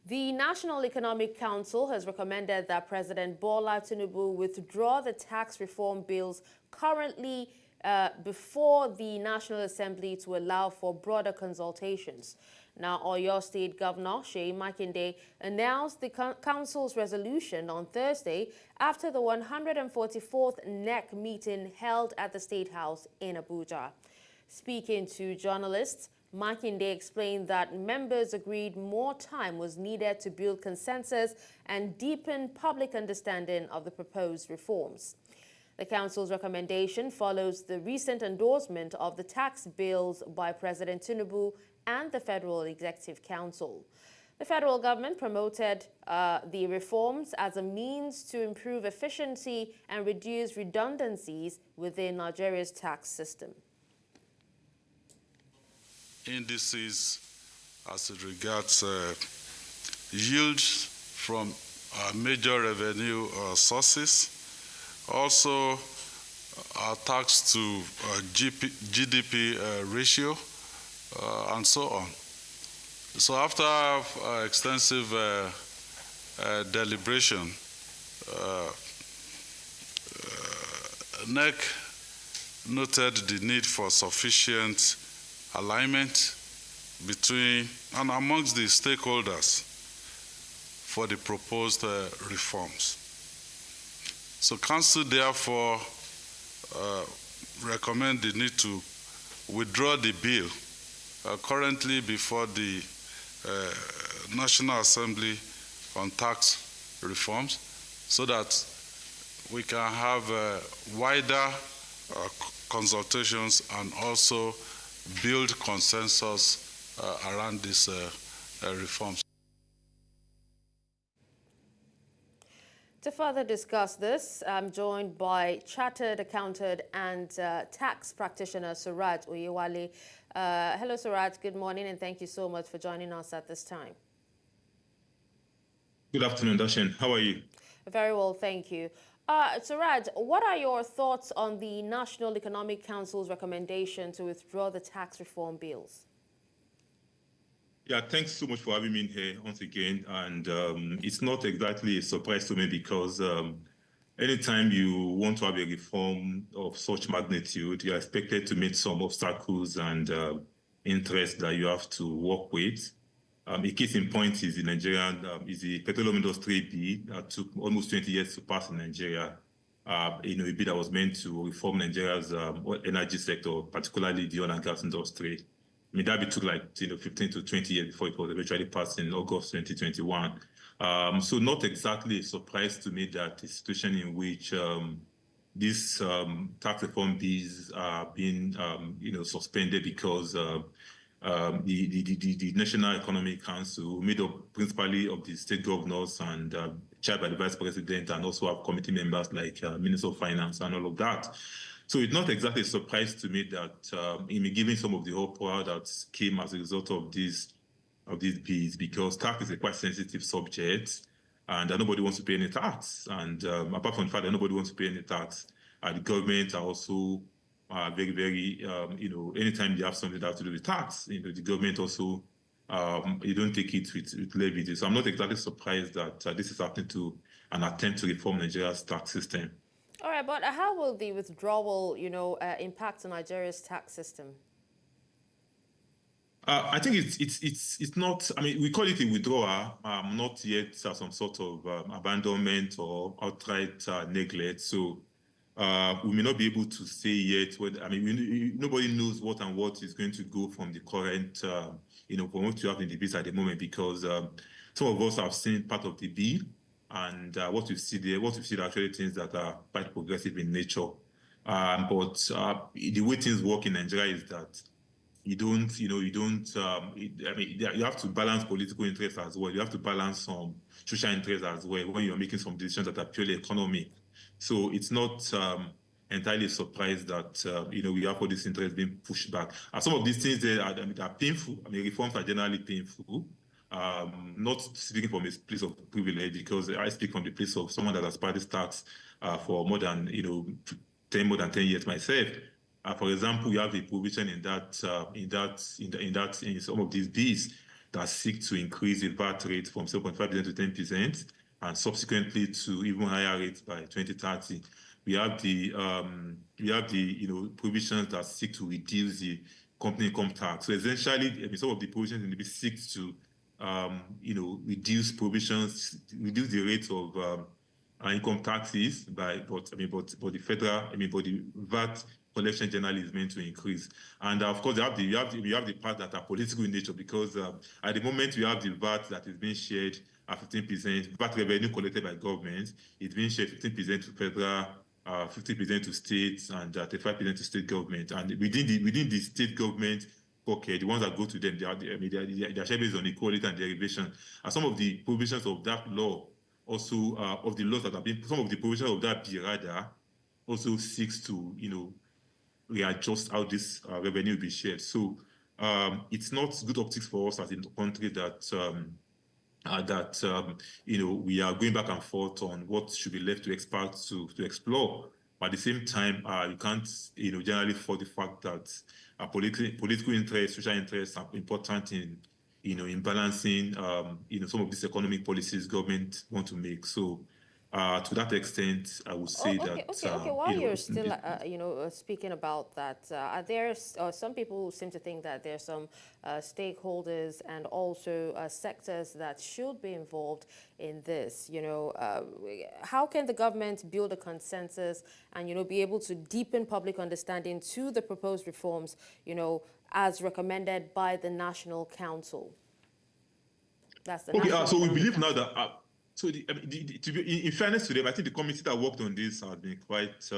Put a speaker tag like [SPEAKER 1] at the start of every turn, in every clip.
[SPEAKER 1] The National Economic Council has recommended that President Bola Tinubu withdraw the tax reform bills currently before the National Assembly to allow for broader consultations. Now, Oyo State Governor Seyi Makinde announced the Council's resolution on Thursday after the 144th NEC meeting held at the State House in Abuja. Speaking to journalists, Makinde explained that members agreed more time was needed to build consensus and deepen public understanding of the proposed reforms. The Council's recommendation follows the recent endorsement of the tax bills by President Tinubu and the Federal Executive Council. The federal government promoted the reforms as a means to improve efficiency and reduce redundancies within Nigeria's tax system.
[SPEAKER 2] Indices as it regards yields from major revenue sources, also our tax to GDP ratio, and so on. So after extensive deliberation, NEC noted the need for sufficient alignment between and amongst the stakeholders for the proposed reforms. So Council therefore recommend the need to withdraw the bill currently before the National Assembly on tax reforms so that we can have wider consultations and also build consensus around these reforms.
[SPEAKER 1] To further discuss this, I'm joined by Chartered Accountant and tax practitioner Suraj Oyewale. Hello, Suraj. Good morning, and thank you so much for joining us at this time.
[SPEAKER 3] Good afternoon, Dashin. How are you?
[SPEAKER 1] Very well, thank you. Suraj, what are your thoughts on the National Economic Council's recommendation to withdraw the tax reform bills?
[SPEAKER 3] Yeah, thanks so much for having me in here once again. And it's not exactly a surprise to me because anytime you want to have a reform of such magnitude, you're expected to meet some obstacles and interests that you have to work with. A case in point is the Nigerian, is the petroleum industry bill that took almost 20 years to pass in Nigeria. A bill that was meant to reform Nigeria's energy sector, particularly the oil and gas industry. I mean, that bill took like 15 to 20 years before it was eventually passed in August 2021. So not exactly a surprise to me that the situation in which these tax reform bills are being suspended because the National Economic Council, made up principally of the state governors and chaired by the Vice President, and also have committee members like Minister of Finance and all of that. So it's not exactly a surprise to me that given some of the uproar that came as a result of these bills, because tax is a quite sensitive subject, and nobody wants to pay any tax. And apart from the fact that nobody wants to pay any tax, the government are also very, very, anytime you have something that has to do with tax, the government also, you don't take it with levity. So I'm not exactly surprised that this is happening to an attempt to reform Nigeria's tax system.
[SPEAKER 1] All right, but how will the withdrawal, impact on Nigeria's tax system?
[SPEAKER 3] I think it's not. I mean, we call it a withdrawal, not yet some sort of abandonment or outright neglect. So we may not be able to say yet. Nobody knows what is going to go from the current, from what you have in the bill at the moment, because some of us have seen part of the bill, and what we see there, are actually things that are quite progressive in nature. But the way things work in Nigeria is that you have to balance political interests as well. You have to balance some social interests as well when you're making some decisions that are purely economic. So it's not entirely surprised that we have all these interests being pushed back. And some of these things are painful. I mean, reforms are generally painful. Not speaking from a place of privilege, because I speak from the place of someone that has paid this tax for more than 10 years myself. For example, we have a provision in some of these bills that seek to increase the VAT rate from 7.5% to 10%, and subsequently to even higher rates by 2030. We have the provisions that seek to reduce the company income tax. So essentially, some of the provisions in the bill seek to reduce the rate of income taxes but the federal, but the VAT collection generally is meant to increase. And of course, you have the parts that are political in nature, because at the moment we have the VAT that is being shared at 15%, VAT revenue collected by government is being shared 15% to federal, 50% to states, and 35% to state government. And within the state government pocket, the ones that go to them, they are shared based on equality and derivation. And some of the provisions of that law also of the laws that have been, some of the provisions of that bill rather also seeks to readjust how this revenue will be shared. So it's not good optics for us as a country that we are going back and forth on what should be left to experts to explore. But at the same time, you can't generally fault the fact that political interests, social interests are important in balancing some of these economic policies government want to make. So to that extent, I would say that.
[SPEAKER 1] Okay. While you're still, speaking about that, there some people who seem to think that there's some stakeholders and also sectors that should be involved in this. How can the government build a consensus and be able to deepen public understanding to the proposed reforms, as recommended by the National Council? That's the National
[SPEAKER 3] so we believe
[SPEAKER 1] Council.
[SPEAKER 3] now that. In fairness to them, I think the committee that worked on this has been quite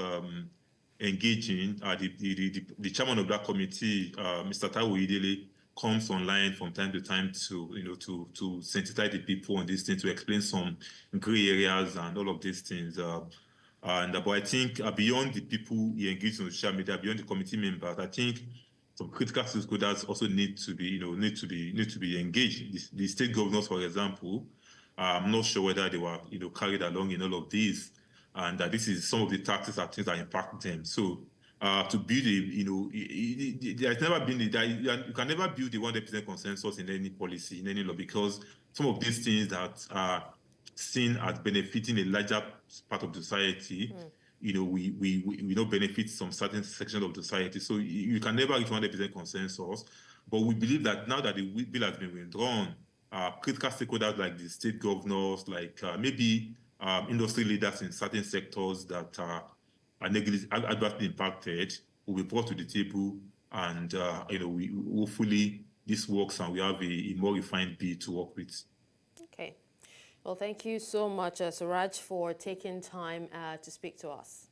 [SPEAKER 3] engaging. The chairman of that committee, Mr. Taiwo Idele, comes online from time to time to sensitize the people on these things, to explain some gray areas and all of these things. But I think beyond the people he engaged on social media, beyond the committee members, I think some critical stakeholders also need to be engaged. The state governors, for example. I'm not sure whether they were, carried along in all of these, and that this is some of the taxes and things that impact them. So, to build there's never been you can never build a 100% consensus in any policy, in any law, because some of these things that are seen as benefiting a larger part of the society, we don't benefit some certain section of the society. So you can never reach 100% consensus. But we believe that now that the bill has been withdrawn, critical stakeholders like the state governors, like maybe industry leaders in certain sectors that are adversely impacted, will be brought to the table, and hopefully this works and we have a more refined bill to work with.
[SPEAKER 1] Okay. Well, thank you so much, Suraj, for taking time to speak to us.